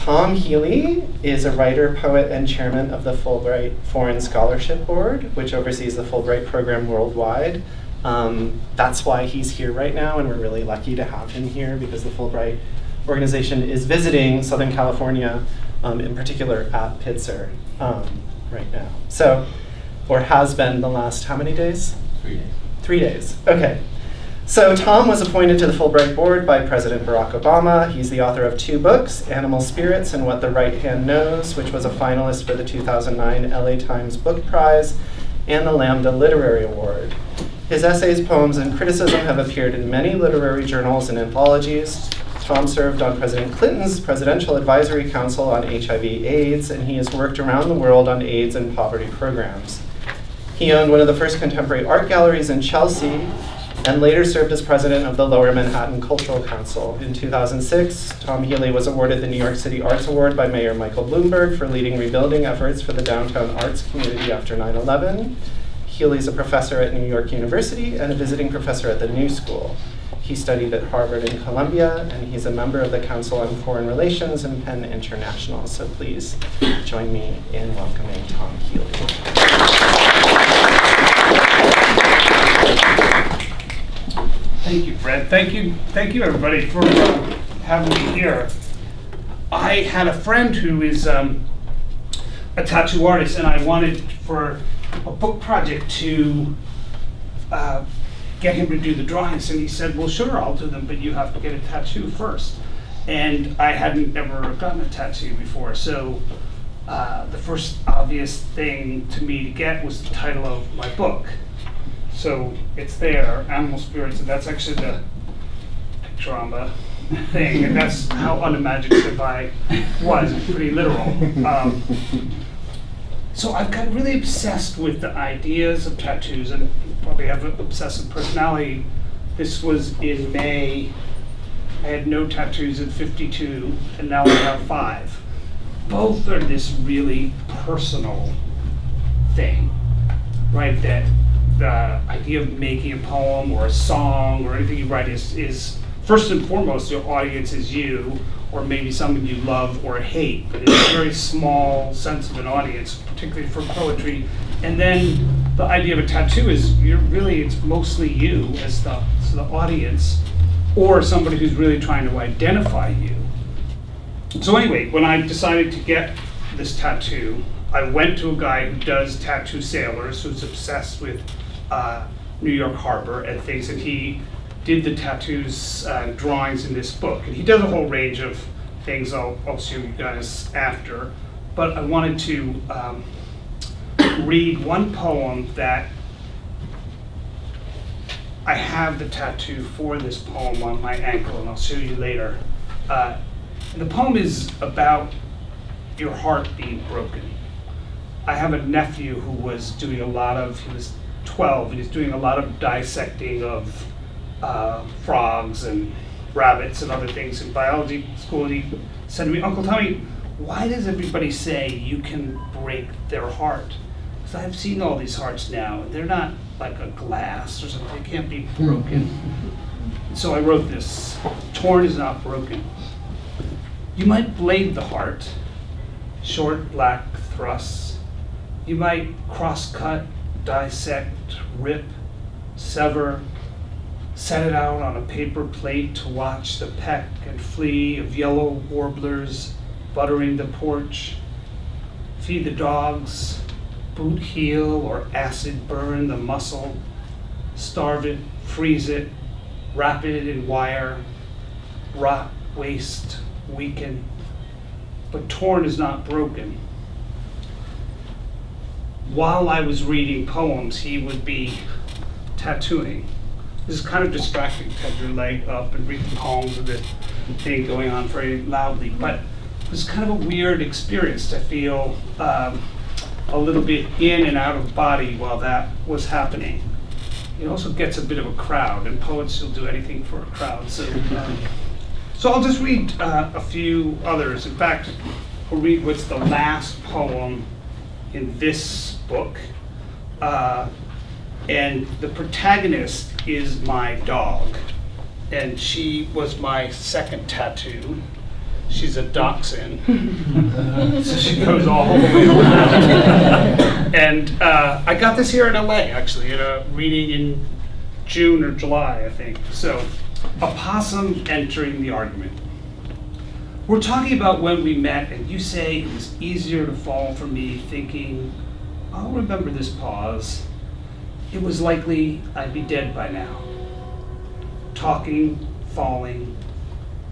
Tom Healy is a writer, poet, and chairman of the Fulbright Foreign Scholarship Board, which oversees the Fulbright program worldwide. That's why he's here right now, and we're really lucky to have him here because the Fulbright organization is visiting Southern California, in particular at Pitzer right now. So, or has been the last how many days? 3 days. 3 days, okay. So Tom was appointed to the Fulbright Board by President Barack Obama. He's the author of 2 books, Animal Spirits and What the Right Hand Knows, which was a finalist for the 2009 LA Times Book Prize and the Lambda Literary Award. His essays, poems, and criticism have appeared in many literary journals and anthologies. Tom served on President Clinton's Presidential Advisory Council on HIV/AIDS, and he has worked around the world on AIDS and poverty programs. He owned one of the first contemporary art galleries in Chelsea, and later served as president of the Lower Manhattan Cultural Council. In 2006, Tom Healy was awarded the New York City Arts Award by Mayor Michael Bloomberg for leading rebuilding efforts for the downtown arts community after 9/11. Healy's a professor at New York University and a visiting professor at the New School. He studied at Harvard and Columbia, and he's a member of the Council on Foreign Relations and Penn International. So please join me in welcoming Tom Healy. Thank you, Fred. Thank you, everybody, for having me here. I had a friend who is a tattoo artist, and I wanted for a book project to get him to do the drawings, and he said, well, sure, I'll do them, but you have to get a tattoo first. And I hadn't ever gotten a tattoo before, so the first obvious thing to me to get was the title of my book. So it's there, Animal Spirits, and that's actually the picture on the thing, and that's how unimaginative I was. It's pretty literal. So I've got really obsessed with the ideas of tattoos, and probably have an obsessive personality. This was in May. I had no tattoos at 52, and now I have 5. Both are this really personal thing, right? That the idea of making a poem or a song or anything you write is first and foremost, your audience is you, or maybe someone you love or hate, but it's a very small sense of an audience, particularly for poetry. And then the idea of a tattoo is it's mostly you as the audience, or somebody who's really trying to identify you. So anyway, when I decided to get this tattoo, I went to a guy who does tattoo sailors, who's obsessed with New York Harbor and things, and he did the tattoos drawings in this book. And he does a whole range of things I'll show you guys after. But I wanted to read one poem that I have the tattoo for this poem on my ankle, and I'll show you later. And the poem is about your heart being broken. I have a nephew who was doing he was 12, and he's doing a lot of dissecting of frogs and rabbits and other things in biology school, and he said to me, Uncle Tommy, why does everybody say you can break their heart? Because I've seen all these hearts now, and they're not like a glass or something, they can't be broken. And so I wrote this, torn is not broken. You might blade the heart, short black thrusts. You might cross-cut, dissect, rip, sever, set it out on a paper plate to watch the peck and flee of yellow warblers buttering the porch. Feed the dogs, boot heel or acid burn the muscle, starve it, freeze it, wrap it in wire, rot, waste, weaken. But torn is not broken. While I was reading poems, he would be tattooing. This is kind of distracting to have your leg up and read poems with the thing going on very loudly, but it was kind of a weird experience to feel a little bit in and out of body while that was happening. It also gets a bit of a crowd, and poets will do anything for a crowd. So I'll just read a few others. In fact, I'll read what's the last poem in this book. And the protagonist is my dog. And she was my second tattoo. She's a dachshund, so she goes all the way around. And I got this here in LA, actually, at a reading in June or July, I think. So, a possum entering the argument. We're talking about when we met, and you say it was easier to fall for me, thinking, I'll remember this pause. It was likely I'd be dead by now. Talking, falling,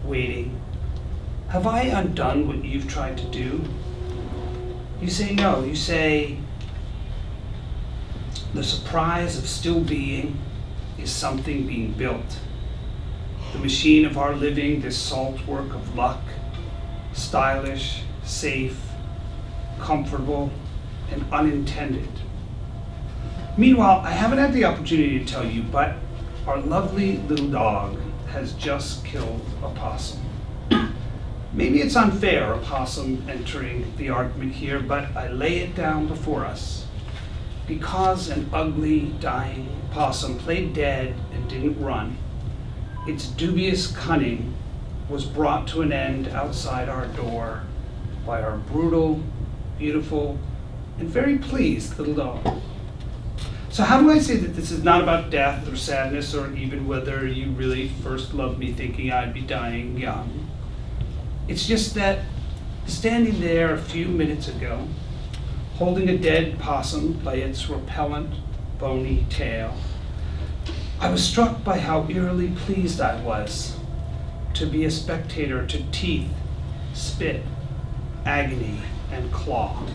waiting. Have I undone what you've tried to do? You say no. You say the surprise of still being is something being built. The machine of our living, this salt work of luck, stylish, safe, comfortable, and unintended. Meanwhile, I haven't had the opportunity to tell you, but our lovely little dog has just killed a possum. Maybe it's unfair, a possum entering the argument here, but I lay it down before us. Because an ugly, dying possum played dead and didn't run, its dubious cunning was brought to an end outside our door by our brutal, beautiful, and very pleased little dog. So how do I say that this is not about death or sadness or even whether you really first loved me thinking I'd be dying young? It's just that standing there a few minutes ago, holding a dead possum by its repellent, bony tail, I was struck by how eerily pleased I was to be a spectator to teeth, spit, agony, and claw.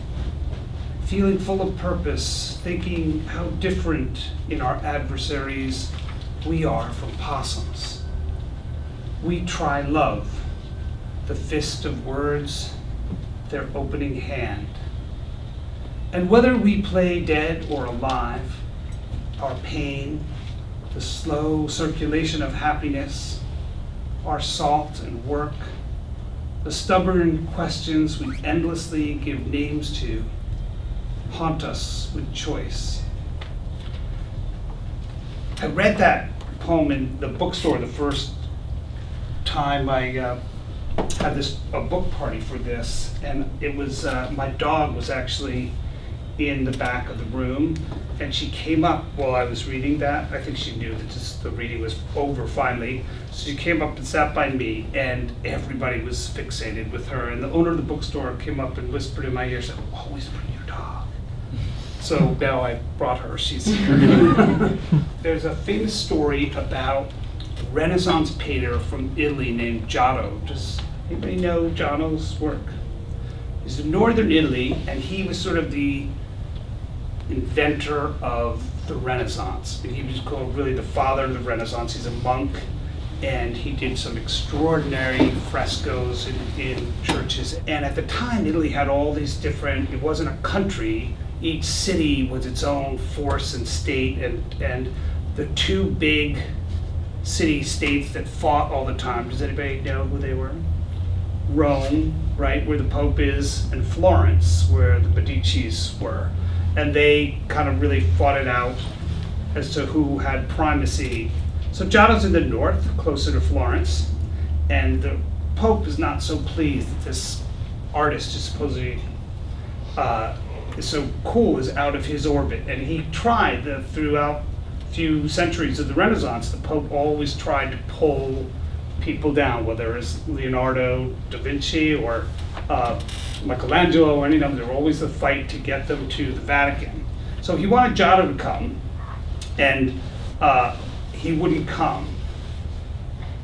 Feeling full of purpose, thinking how different in our adversaries we are from possums. We try love, the fist of words, their opening hand. And whether we play dead or alive, our pain, the slow circulation of happiness, our salt and work, the stubborn questions we endlessly give names to, haunt us with choice. I read that poem in the bookstore the first time I had a book party for this, and it was my dog was actually in the back of the room, and she came up while I was reading that. I think she knew that the reading was over finally, so she came up and sat by me, and everybody was fixated with her, and the owner of the bookstore came up and whispered in my ear, said, "Always bring your dog." So now I brought her, she's here. There's a famous story about a Renaissance painter from Italy named Giotto. Does anybody know Giotto's work? He's in northern Italy, and he was sort of the inventor of the Renaissance. And he was called really the father of the Renaissance. He's a monk, and he did some extraordinary frescoes in churches. And at the time, Italy had all these different, it wasn't a country, each city was its own force and state, and the two big city-states that fought all the time, does anybody know who they were? Rome, right, where the Pope is, and Florence, where the Medicis were. And they kind of really fought it out as to who had primacy. So Giotto's in the north, closer to Florence, and the Pope is not so pleased that this artist is supposedly is so cool, is out of his orbit. And he tried throughout a few centuries of the Renaissance, the Pope always tried to pull people down, whether it was Leonardo da Vinci or Michelangelo or any of them. There were always a fight to get them to the Vatican. So he wanted Giotto to come, and he wouldn't come.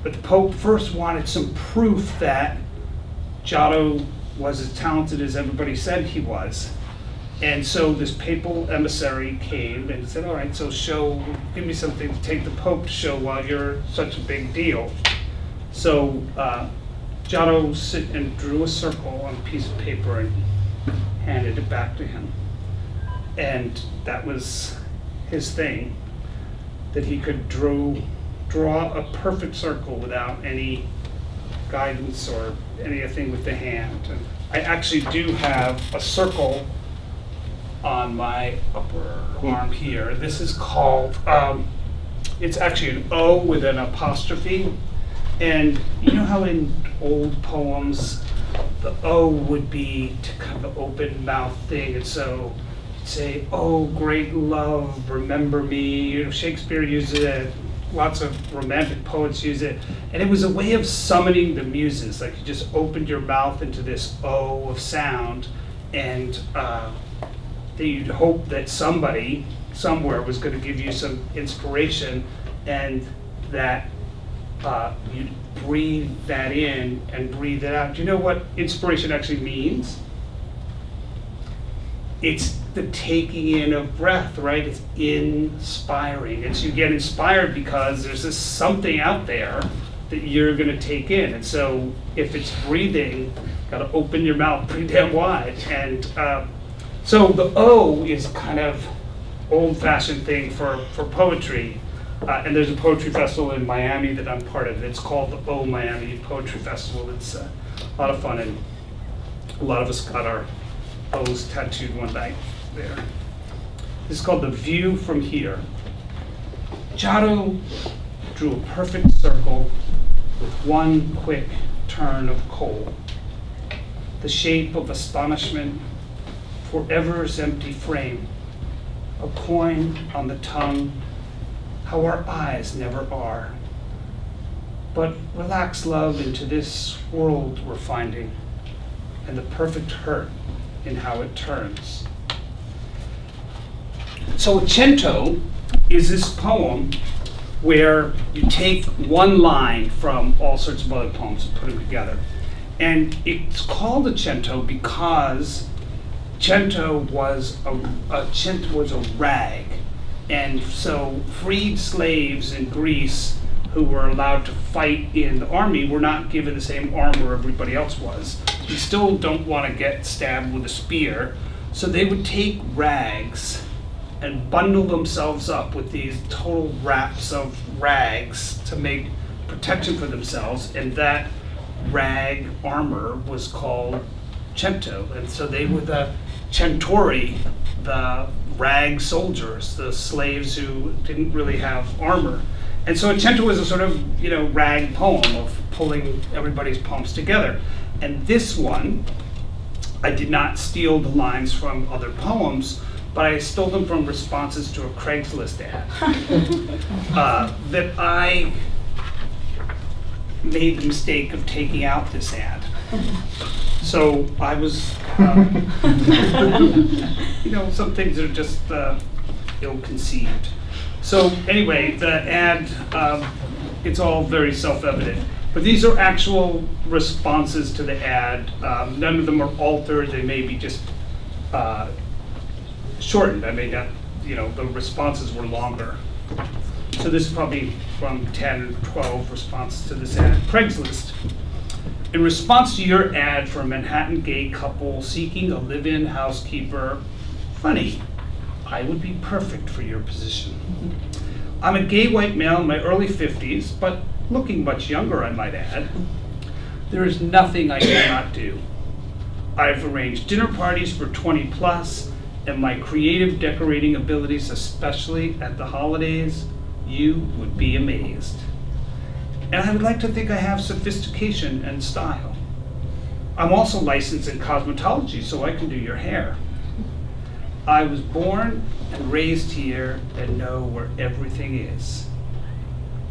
But the Pope first wanted some proof that Giotto was as talented as everybody said he was. And so this papal emissary came and said, all right, so give me something to take the Pope to show why you're such a big deal. So Giotto sit and drew a circle on a piece of paper and handed it back to him. And that was his thing, that he could draw a perfect circle without any guidance or anything with the hand. And I actually do have a circle on my upper arm here. This is called, it's actually an O with an apostrophe. And you know how in old poems the O would be to kind of open mouth thing, and so you'd say, "Oh, great love, remember me." You know, Shakespeare uses it. Lots of romantic poets use it, and it was a way of summoning the muses. Like you just opened your mouth into this O of sound, and you'd hope that somebody somewhere was going to give you some inspiration, and that you'd breathe that in and breathe it out. Do you know what inspiration actually means? It's the taking in of breath, right? It's inspiring. And so you get inspired because there's this something out there that you're going to take in. And so if it's breathing, got to open your mouth pretty damn wide. And so the O is kind of old-fashioned thing for poetry. And there's a poetry festival in Miami that I'm part of. It's called the O Miami Poetry Festival. It's a lot of fun, and a lot of us got our O's tattooed one night there. This is called The View from Here. Giotto drew a perfect circle with one quick turn of kohl. The shape of astonishment, forever's empty frame, a coin on the tongue, how our eyes never are. But relax, love, into this world we're finding, and the perfect hurt in how it turns. So a chinto is this poem where you take one line from all sorts of other poems and put them together. And it's called a chinto because chinto was a rag. And so freed slaves in Greece who were allowed to fight in the army were not given the same armor everybody else was. You still don't want to get stabbed with a spear, so they would take rags and bundle themselves up with these total wraps of rags to make protection for themselves, and that rag armor was called chinto. And so they were the centuri, the rag soldiers, the slaves who didn't really have armor. And so a chinto was a sort of, rag poem of pulling everybody's poems together. And this one, I did not steal the lines from other poems, but I stole them from responses to a Craigslist ad that I made the mistake of taking out this ad. So I was, some things are just ill-conceived. So anyway, the ad, it's all very self-evident. But these are actual responses to the ad. None of them are altered. They may be just shortened. I may not, the responses were longer. So this is probably from 10 or 12 responses to this ad. Craigslist. In response to your ad for a Manhattan gay couple seeking a live-in housekeeper, funny, I would be perfect for your position. I'm a gay white male in my early 50s, but looking much younger, I might add. There is nothing I cannot do. I've arranged dinner parties for 20 plus, and my creative decorating abilities, especially at the holidays, you would be amazed. And I would like to think I have sophistication and style. I'm also licensed in cosmetology, so I can do your hair. I was born and raised here and know where everything is.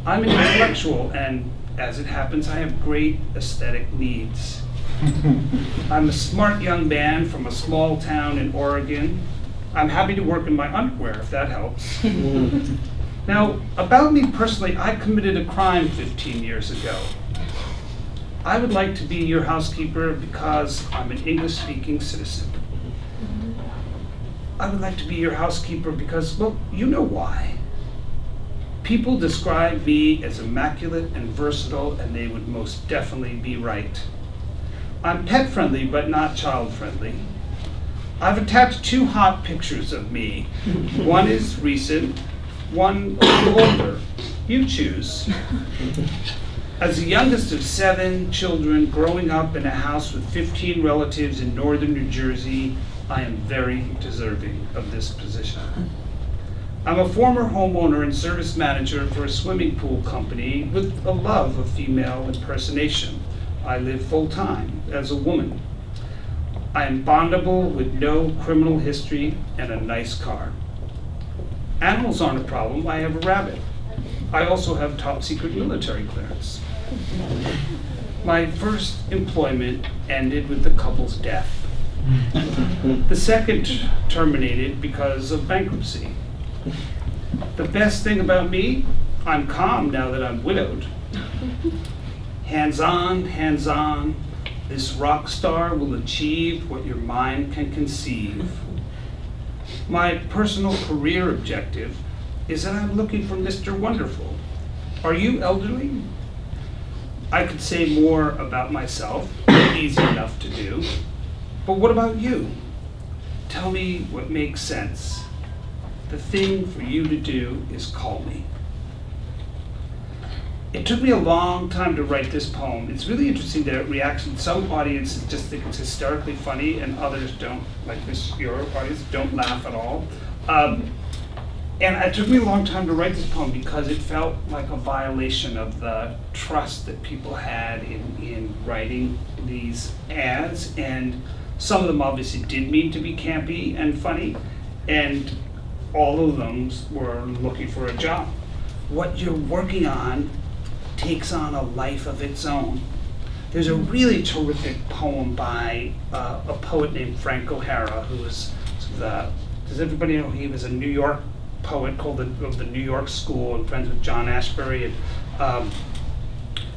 I'm an intellectual, and as it happens, I have great aesthetic needs. I'm a smart young man from a small town in Oregon. I'm happy to work in my underwear, if that helps. Now, about me personally, I committed a crime 15 years ago. I would like to be your housekeeper because I'm an English-speaking citizen. I would like to be your housekeeper because, well, you know why. People describe me as immaculate and versatile, and they would most definitely be right. I'm pet-friendly, but not child-friendly. I've attached 2 hot pictures of me. One is recent, one a little older. You choose. As the youngest of 7 children growing up in a house with 15 relatives in northern New Jersey, I am very deserving of this position. I'm a former homeowner and service manager for a swimming pool company with a love of female impersonation. I live full-time as a woman. I am bondable with no criminal history and a nice car. Animals aren't a problem. I have a rabbit. I also have top secret military clearance. My first employment ended with the couple's death. The second terminated because of bankruptcy. The best thing about me, I'm calm now that I'm widowed. Hands on, this rock star will achieve what your mind can conceive. My personal career objective is that I'm looking for Mr. Wonderful. Are you elderly? I could say more about myself, easy enough to do. But what about you? Tell me what makes sense. The thing for you to do is call me. It took me a long time to write this poem. It's really interesting the reaction. Some audiences just think it's hysterically funny and others don't, like this, your audience, don't laugh at all. And it took me a long time to write this poem because it felt like a violation of the trust that people had in writing these ads. And some of them obviously did mean to be campy and funny, and all of them were looking for a job. What you're working on takes on a life of its own. There's a really terrific poem by a poet named Frank O'Hara, who was does everybody know he was a New York poet called of the New York School and friends with John Ashbery and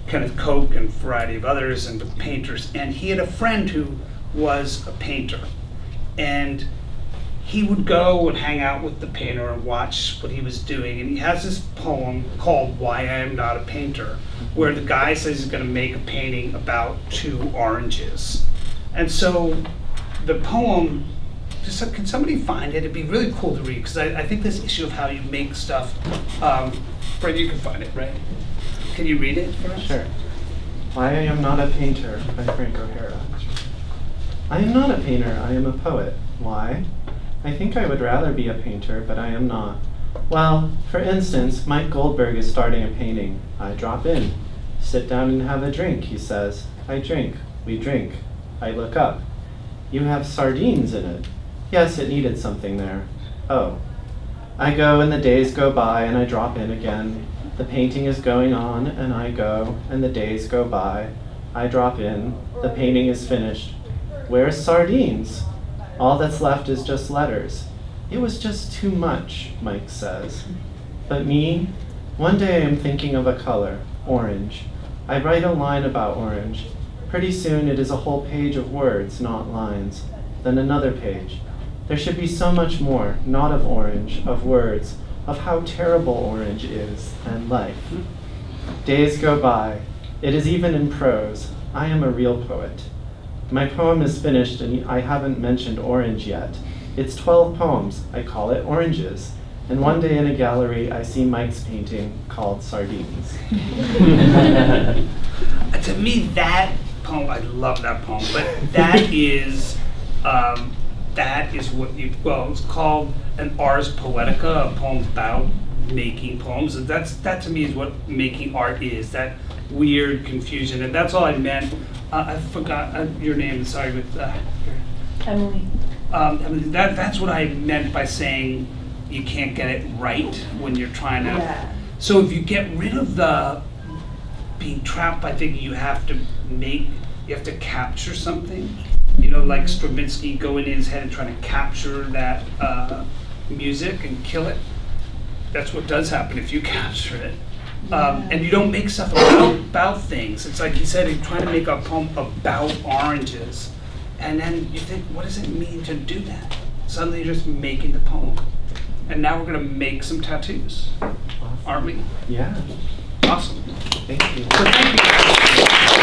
Kenneth Koch and a variety of others and the painters. And he had a friend who was a painter. And he would go and hang out with the painter and watch what he was doing. And he has this poem called Why I Am Not a Painter, where the guy says he's going to make a painting about 2 oranges. And so the poem, can somebody find it? It'd be really cool to read, because I think this issue of how you make stuff, Fred, you can find it, right? Can you read it for us? Sure. Why I Am Not a Painter by Frank O'Hara. I am not a painter, I am a poet. Why? I think I would rather be a painter, but I am not. Well, for instance, Mike Goldberg is starting a painting. I drop in. Sit down and have a drink, he says. I drink. We drink. I look up. You have sardines in it. Yes, it needed something there. Oh. I go and the days go by and I drop in again. The painting is going on and I go and the days go by. I drop in. The painting is finished. Where's sardines? All that's left is just letters. It was just too much, Mike says. But me, one day I'm thinking of a color, orange. I write a line about orange. Pretty soon it is a whole page of words, not lines. Then another page. There should be so much more, not of orange, of words, of how terrible orange is, and life. Days go by. It is even in prose. I am a real poet. My poem is finished and I haven't mentioned orange yet. It's 12 poems. I call it Oranges. And one day in a gallery, I see Mike's painting called Sardines. To me, that poem, I love that poem, but that is what it's called an Ars Poetica, a poem about making poems. And that to me is what making art is, that weird confusion. And that's all I meant. I forgot your name, sorry, with Emily. That's what I meant by saying you can't get it right when you're trying to. Yeah. So if you get rid of the being trapped by thinking you have to capture something, like Stravinsky going in his head and trying to capture that music and kill it. That's what does happen if you capture it. And you don't make stuff about things. It's like he said, he's trying to make a poem about oranges. And then you think, what does it mean to do that? Suddenly you're just making the poem. And now we're going to make some tattoos, aren't we? Yeah. Awesome. Thank you. So thank you.